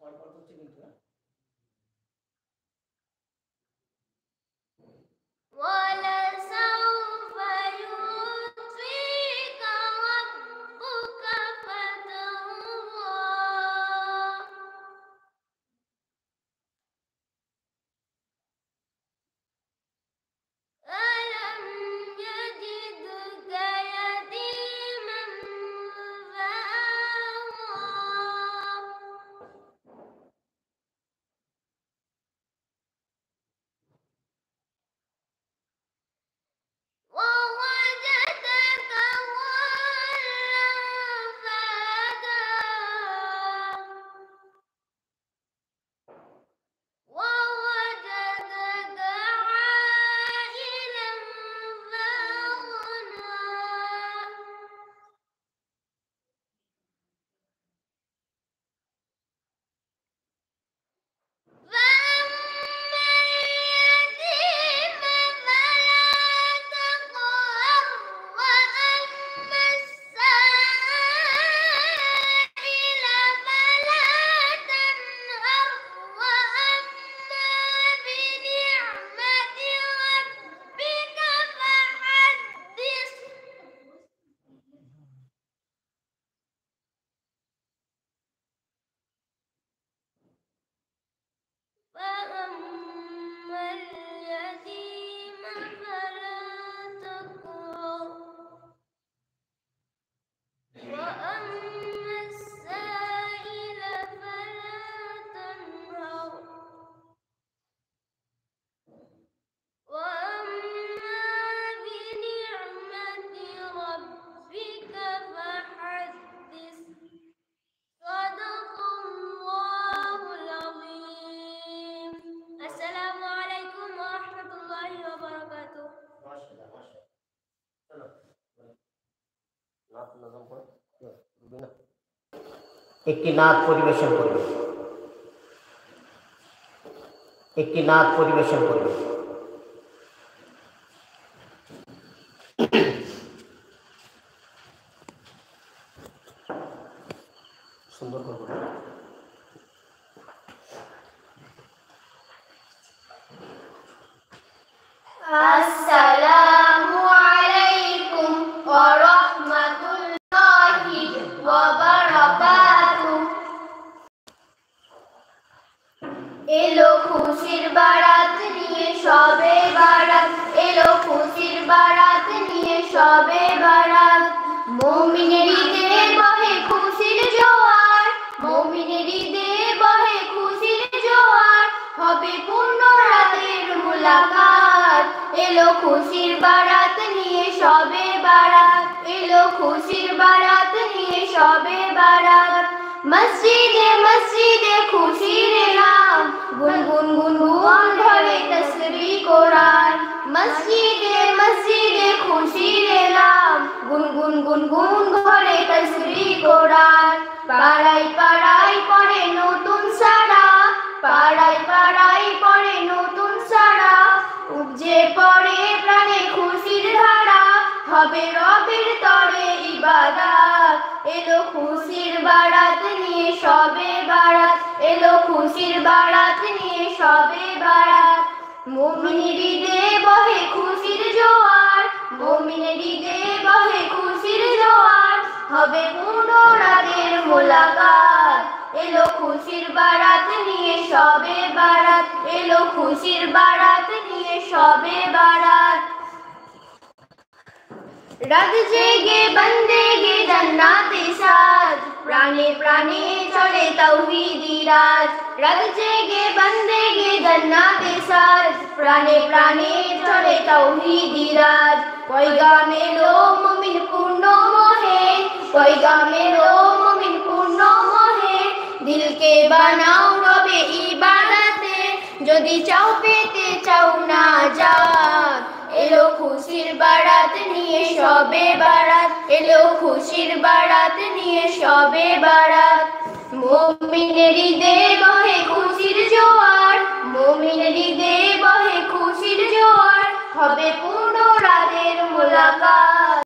পরপর হচ্ছে কিন্তু একটি নাচ পরিবেশন করবে। একটি নাচ পরিবেশন করবে। সুন্দর করবো। আসসালামু আলাইকুম ওয়া রাহমাতুল্লাহি ওয়া বারাকাতুহু। এলো খুশির বারাত নিয়ে শবে বারাত, এলো খুশির বারাত নিয়ে শবে বারাত। মুমিনের ঈদে বহে খুশির জোয়ার, মুমিনের ঈদে বহে খুশির জোয়ার। হবে পূর্ণ রাতের মুলাকাত, এলো খুশির বারাত নিয়ে শবে বারাত, এলো খুশির বারাত নিয়ে শবে বারাত। মসজিদে মসজিদে খুশির এলাম, গুনগুন গুনগুন ধরে তসবিহ কোরআন। মসজিদে মসজিদে খুশির এলাম, গুনগুন গুনগুন ধরে তসবিহ কোরআন। পাড়ায় পাড়ায় পড়ে নতুন সারা, পাড়ায় পাড়ায় পড়ে নতুন সারা। উপজে পড়ে প্রাণে খুশির ধারা, হবে রবের তরে ইবাদত। এলো খুশির বারাত নিয়ে শবে বারাত, এলো খুশির বারাত নিয়ে শবে বারাত। মুমিনের ঈদে বহে খুশির জোয়ার, মুমিনের ঈদে বহে খুশির জোয়ার। হবে পূর্ণ রাতের মুলাকাত, এলো খুশির বারাত নিয়ে শবে বারাত, এলো খুশির বারাত নিয়ে শবে বারাত। রাত জেগে বন্দেগে জান্নাতে সাজ, প্রাণে প্রাণে চলে তাওহীদি রাজ। রাত জেগে বন্দেগে জান্নাতে সাজ, প্রাণে প্রাণে চলে তাওহীদি রাজ। পয়গাম এলো মুমিন পূর্ণ মোহে, পয়গাম এলো মুমিন পূর্ণ মোহে। দিলকে বানাও রবে ইবাদতে, যদি চাও পেতে চাও নাজাত। এলো খুশির বারাত নিয়ে শবে বারাত, এলো খুশির বারাত নিয়ে শবে বারাত। মুমিনের ঈদে বহে খুশির জোয়ার, মুমিনের ঈদে বহে খুশির জোয়ার। হবে পূর্ণ রাতের মুলাকাত।